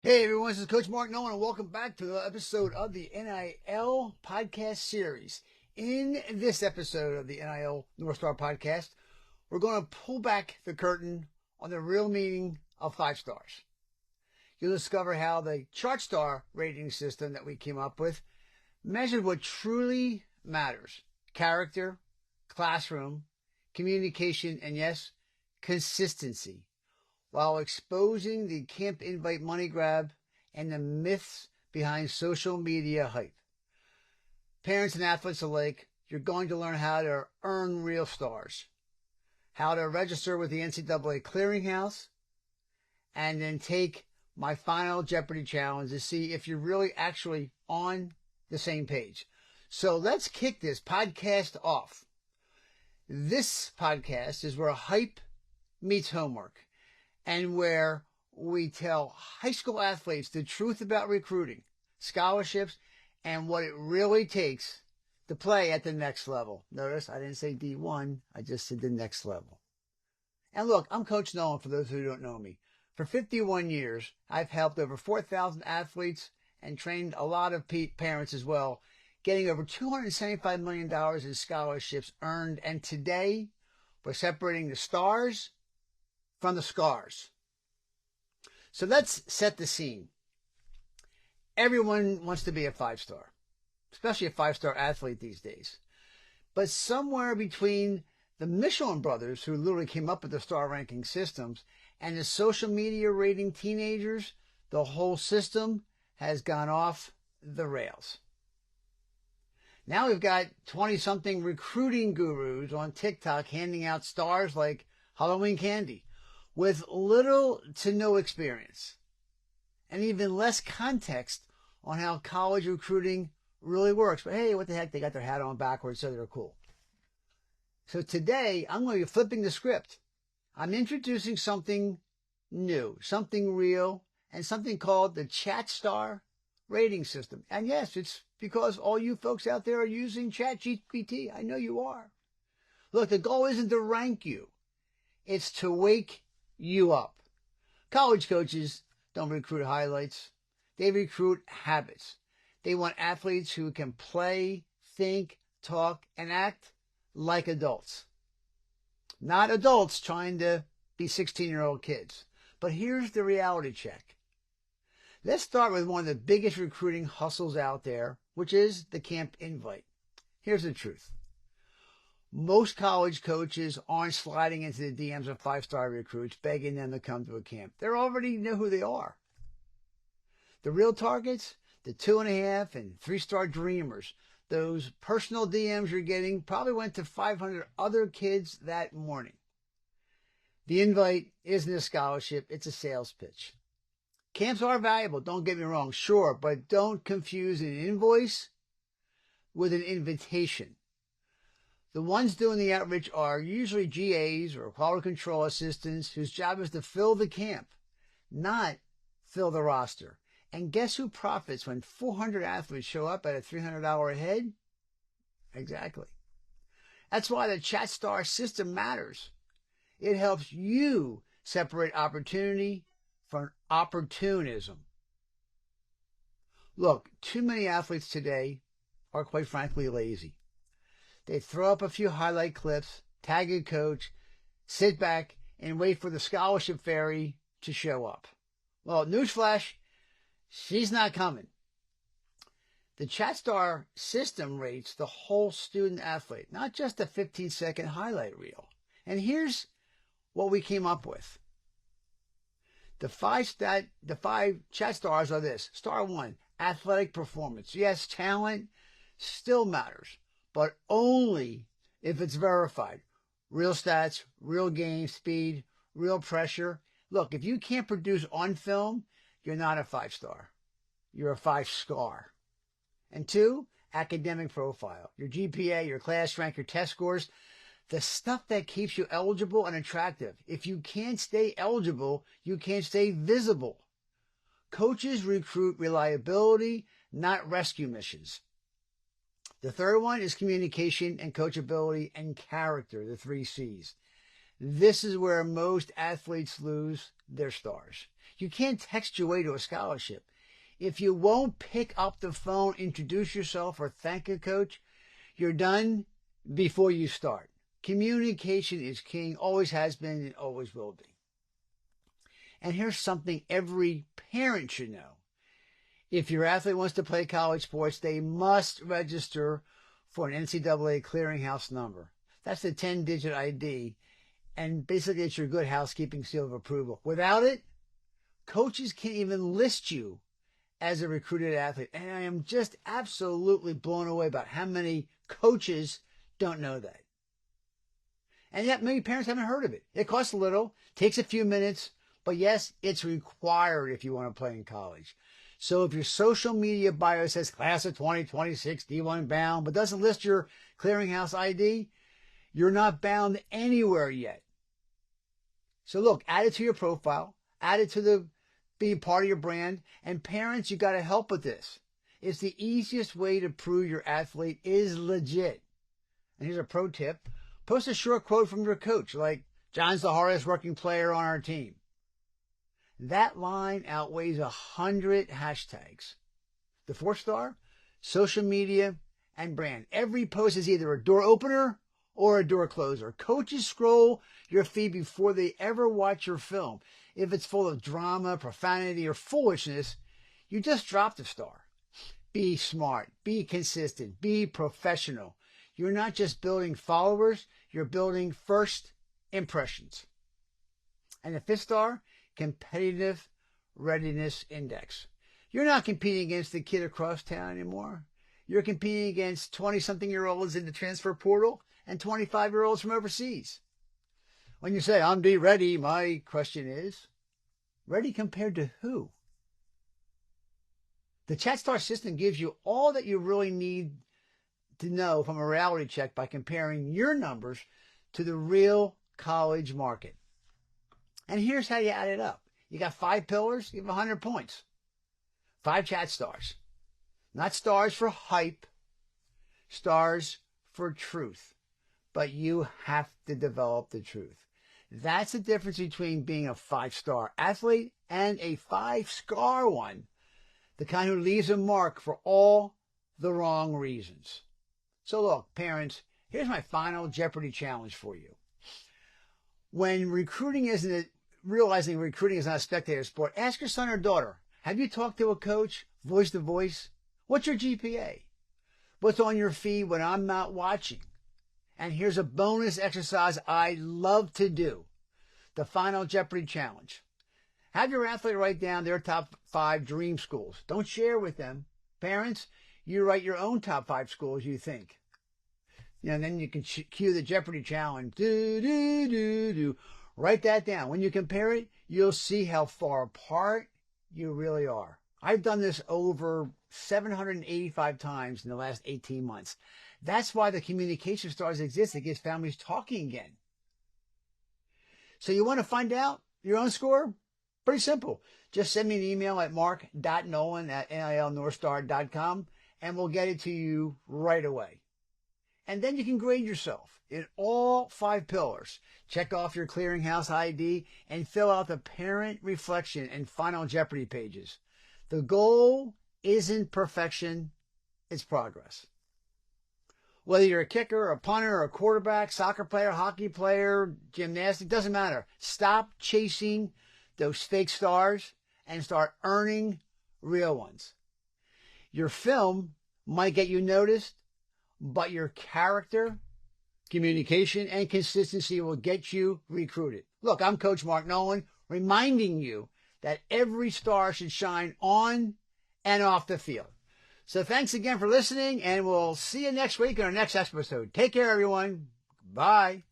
Hey everyone, this is Coach Mark Nolan and welcome back to another episode of the NIL podcast series. In this episode of the NIL NorthStar podcast, we're going to pull back the curtain on the real meaning of 5 stars. You'll discover how the chart star rating system that we came up with measured what truly matters: character, classroom, communication, and yes, consistency, while exposing the camp invite money grab and the myths behind social media hype. Parents and athletes alike, you're going to learn how to earn real stars, how to register with the NCAA clearinghouse, and then take my final Jeopardy challenge to see if you're really actually on the same page. So let's kick this podcast off. This podcast is where hype meets homework, and where we tell high school athletes the truth about recruiting, scholarships, and what it really takes to play at the next level. Notice I didn't say D1, I just said the next level. And look, I'm Coach Nolan for those who don't know me. For 51 years, I've helped over 4,000 athletes and trained a lot of parents as well, getting over $275 million in scholarships earned. And today, we're separating the stars from the scars. So let's set the scene. Everyone wants to be a 5-star, especially a 5-star athlete these days. But somewhere between the Michelin brothers, who literally came up with the star ranking systems, and the social media rating teenagers, the whole system has gone off the rails. Now we've got 20-something recruiting gurus on TikTok handing out stars like Halloween candy, with little to no experience and even less context on how college recruiting really works. But hey, what the heck, they got their hat on backwards, so they're cool. So today, I'm going to be flipping the script. I'm introducing something new, something real, and something called the Chat Star rating system. And yes, it's because all you folks out there are using ChatGPT. I know you are. Look, the goal isn't to rank you. It's to wake you up. College coaches don't recruit highlights. They recruit habits. They want athletes who can play, think, talk, and act like adults. Not adults trying to be 16-year-old kids. But here's the reality check. Let's start with one of the biggest recruiting hustles out there, which is the camp invite. Here's the truth. Most college coaches aren't sliding into the DMs of 5-star recruits, begging them to come to a camp. They already know who they are. The real targets, the 2.5 and 3-star dreamers, those personal DMs you're getting probably went to 500 other kids that morning. The invite isn't a scholarship, it's a sales pitch. Camps are valuable, don't get me wrong, sure, but don't confuse an invoice with an invitation. The ones doing the outreach are usually GAs or quality control assistants whose job is to fill the camp, not fill the roster. And guess who profits when 400 athletes show up at a $300 a head? Exactly. That's why the Chat Star system matters. It helps you separate opportunity from opportunism. Look, too many athletes today are quite frankly lazy. They throw up a few highlight clips, tag a coach, sit back, and wait for the scholarship fairy to show up. Well, newsflash, she's not coming. The ChatStar system rates the whole student athlete, not just a 15-second highlight reel. And here's what we came up with. The five chat stars are this. Star 1, athletic performance. Yes, talent still matters, but only if it's verified. Real stats, real game speed, real pressure. Look, if you can't produce on film, you're not a 5-star. You're a 5-scar. And 2, academic profile. Your GPA, your class rank, your test scores, the stuff that keeps you eligible and attractive. If you can't stay eligible, you can't stay visible. Coaches recruit reliability, not rescue missions. The third one is communication and coachability and character, the 3 C's. This is where most athletes lose their stars. You can't text your way to a scholarship. If you won't pick up the phone, introduce yourself, or thank a coach, you're done before you start. Communication is king, always has been, and always will be. And here's something every parent should know. If your athlete wants to play college sports, they must register for an NCAA clearinghouse number. That's the 10-digit ID, and basically it's your good housekeeping seal of approval. Without it, coaches can't even list you as a recruited athlete. And I am just absolutely blown away about how many coaches don't know that. And yet many parents haven't heard of it. It costs a little, takes a few minutes, but yes, it's required if you want to play in college. So if your social media bio says class of 2026 D1 bound, but doesn't list your clearinghouse ID, you're not bound anywhere yet. So look, add it to your profile, add it to the being part of your brand, and parents, you got to help with this. It's the easiest way to prove your athlete is legit. And here's a pro tip. Post a short quote from your coach, like, "John's the hardest working player on our team." That line outweighs 100 hashtags. The 4-star, social media, and brand. Every post is either a door opener or a door closer. Coaches scroll your feed before they ever watch your film. If it's full of drama, profanity, or foolishness, you just dropped a star. Be smart, be consistent, be professional. You're not just building followers, you're building first impressions. And the 5th star, competitive readiness index. You're not competing against the kid across town anymore. You're competing against 20-something-year-olds in the transfer portal and 25-year-olds from overseas. When you say, "I'm ready," my question is, ready compared to who? The ChatStar system gives you all that you really need to know from a reality check by comparing your numbers to the real college market. And here's how you add it up. You got 5 pillars, you have 100 points. 5 chat stars. Not stars for hype, stars for truth. But you have to develop the truth. That's the difference between being a 5-star athlete and a 5-scar one. The kind who leaves a mark for all the wrong reasons. So look, parents, here's my final Jeopardy challenge for you. When realizing recruiting is not a spectator sport, ask your son or daughter, have you talked to a coach, voice to voice? What's your GPA? What's on your feed when I'm not watching? And here's a bonus exercise I love to do. The final Jeopardy challenge. Have your athlete write down their top 5 dream schools. Don't share with them. Parents, you write your own top 5 schools you think. And then you can cue the Jeopardy challenge. Write that down. When you compare it, you'll see how far apart you really are. I've done this over 785 times in the last 18 months. That's why the communication stars exist. It gets families talking again. So you want to find out your own score? Pretty simple. Just send me an email at mark.nolan@nilnorthstar.com and we'll get it to you right away. And then you can grade yourself in all 5 pillars. Check off your clearinghouse ID and fill out the parent reflection and final Jeopardy pages. The goal isn't perfection, it's progress. Whether you're a kicker, a punter, a quarterback, soccer player, hockey player, gymnastics, doesn't matter. Stop chasing those fake stars and start earning real ones. Your film might get you noticed, but your character, communication, and consistency will get you recruited. Look, I'm Coach Mark Nolan, reminding you that every star should shine on and off the field. So thanks again for listening, and we'll see you next week in our next episode. Take care, everyone. Bye.